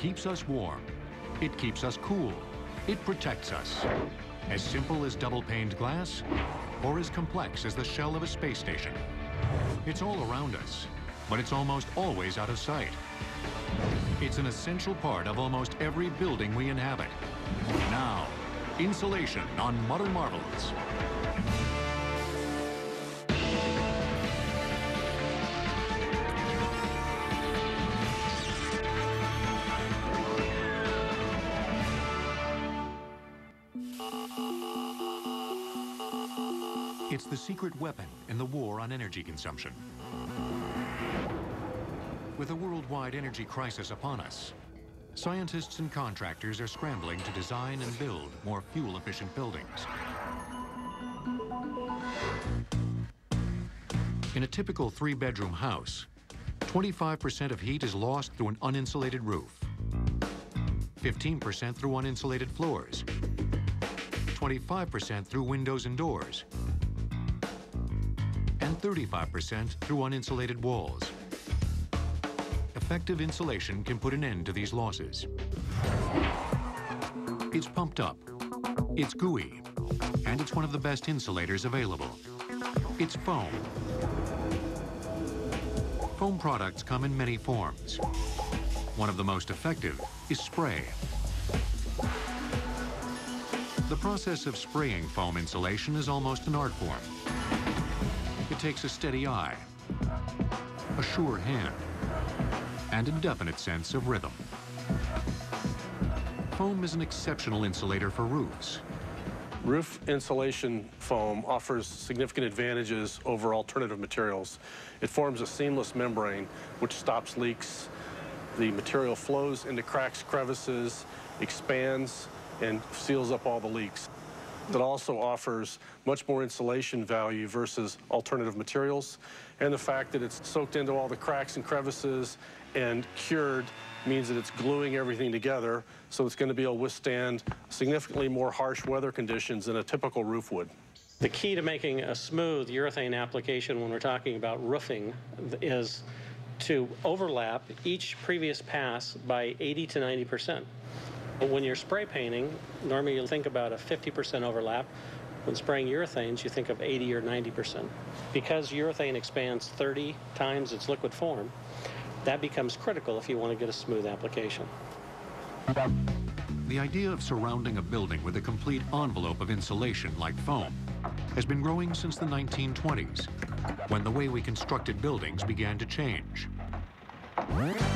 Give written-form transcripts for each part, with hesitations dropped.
keeps us warm. It keeps us cool. It protects us. As simple as double-paned glass, or as complex as the shell of a space station. It's all around us, but it's almost always out of sight. It's an essential part of almost every building we inhabit. Now, insulation on Modern Marvels. It's the secret weapon in the war on energy consumption. With a worldwide energy crisis upon us, scientists and contractors are scrambling to design and build more fuel-efficient buildings. In a typical 3-bedroom house, 25% of heat is lost through an uninsulated roof, 15% through uninsulated floors, 25% through windows and doors, and 35% through uninsulated walls. Effective insulation can put an end to these losses. It's pumped up, it's gooey, and it's one of the best insulators available. It's foam. Foam products come in many forms. One of the most effective is spray. The process of spraying foam insulation is almost an art form. It takes a steady eye, a sure hand, and a definite sense of rhythm. Foam is an exceptional insulator for roofs. Roof insulation foam offers significant advantages over alternative materials. It forms a seamless membrane which stops leaks. The material flows into cracks, crevices, expands, and seals up all the leaks. It also offers much more insulation value versus alternative materials. And the fact that it's soaked into all the cracks and crevices and cured means that it's gluing everything together, so it's going to be able to withstand significantly more harsh weather conditions than a typical roof would. The key to making a smooth urethane application when we're talking about roofing is to overlap each previous pass by 80 to 90%. When you're spray painting, normally you'll think about a 50% overlap. When spraying urethanes, you think of 80 or 90%. Because urethane expands 30 times its liquid form, that becomes critical if you want to get a smooth application. The idea of surrounding a building with a complete envelope of insulation like foam has been growing since the 1920s, when the way we constructed buildings began to change.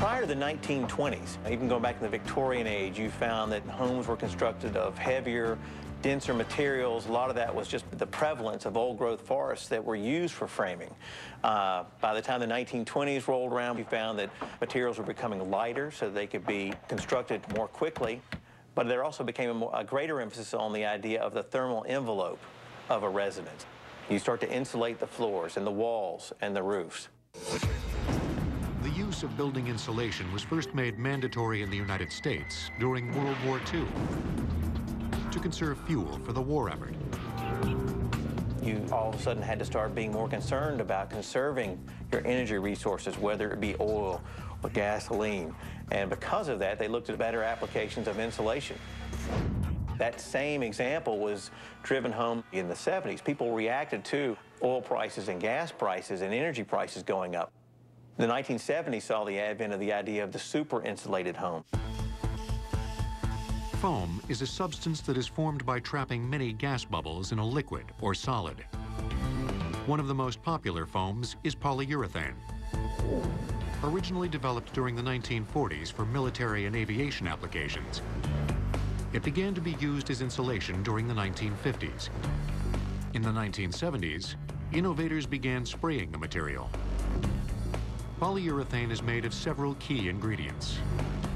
Prior to the 1920s, even going back to the Victorian age, you found that homes were constructed of heavier, denser materials. A lot of that was just the prevalence of old-growth forests that were used for framing. By the time the 1920s rolled around, we found that materials were becoming lighter so they could be constructed more quickly. But there also became a greater emphasis on the idea of the thermal envelope of a residence. You start to insulate the floors and the walls and the roofs. The use of building insulation was first made mandatory in the United States during World War II to conserve fuel for the war effort. You all of a sudden had to start being more concerned about conserving your energy resources, whether it be oil or gasoline. And because of that, they looked at better applications of insulation. That same example was driven home in the 70s. People reacted to oil prices and gas prices and energy prices going up. The 1970s saw the advent of the idea of the super-insulated home. Foam is a substance that is formed by trapping many gas bubbles in a liquid or solid. One of the most popular foams is polyurethane. Originally developed during the 1940s for military and aviation applications, it began to be used as insulation during the 1950s. In the 1970s, innovators began spraying the material. Polyurethane is made of several key ingredients.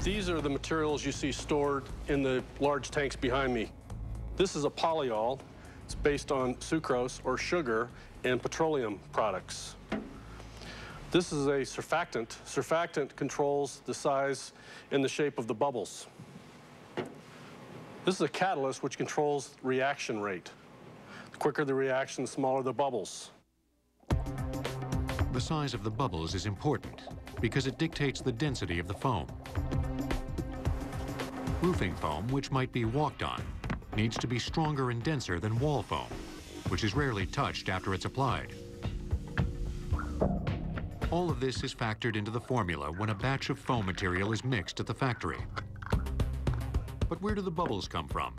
These are the materials you see stored in the large tanks behind me. This is a polyol. It's based on sucrose or sugar and petroleum products. This is a surfactant. Surfactant controls the size and the shape of the bubbles. This is a catalyst which controls reaction rate. The quicker the reaction, the smaller the bubbles. The size of the bubbles is important because it dictates the density of the foam. Roofing foam, which might be walked on, needs to be stronger and denser than wall foam, which is rarely touched after it's applied. All of this is factored into the formula when a batch of foam material is mixed at the factory. But where do the bubbles come from?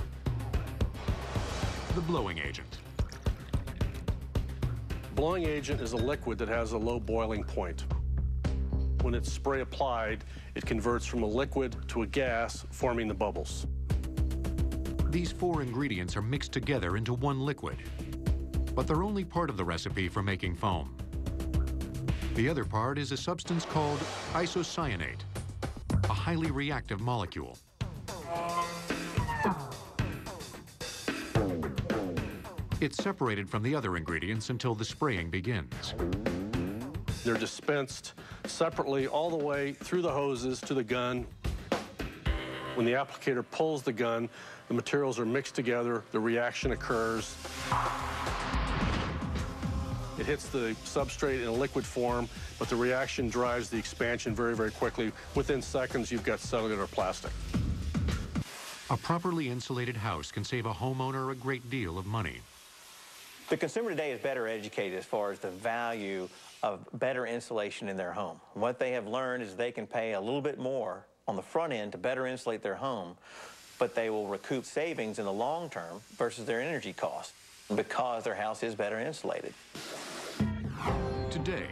The blowing agent. Blowing agent is a liquid that has a low boiling point. When it's spray applied, it converts from a liquid to a gas, forming the bubbles. These 4 ingredients are mixed together into one liquid, but they're only part of the recipe for making foam. The other part is a substance called isocyanate, a highly reactive molecule. It's separated from the other ingredients until the spraying begins. They're dispensed separately all the way through the hoses to the gun. When the applicator pulls the gun, the materials are mixed together, the reaction occurs. It hits the substrate in a liquid form, but the reaction drives the expansion very, very quickly. Within seconds, you've got cellular plastic. A properly insulated house can save a homeowner a great deal of money. The consumer today is better educated as far as the value of better insulation in their home. What they have learned is they can pay a little bit more on the front end to better insulate their home, but they will recoup savings in the long term versus their energy costs because their house is better insulated. Today,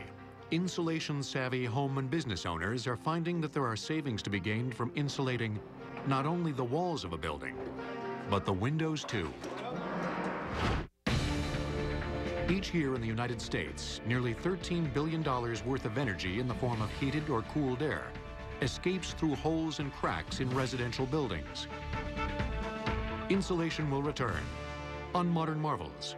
insulation-savvy home and business owners are finding that there are savings to be gained from insulating not only the walls of a building, but the windows too. Each year in the United States, nearly $13 billion worth of energy in the form of heated or cooled air escapes through holes and cracks in residential buildings. Insulation will return on Modern Marvels.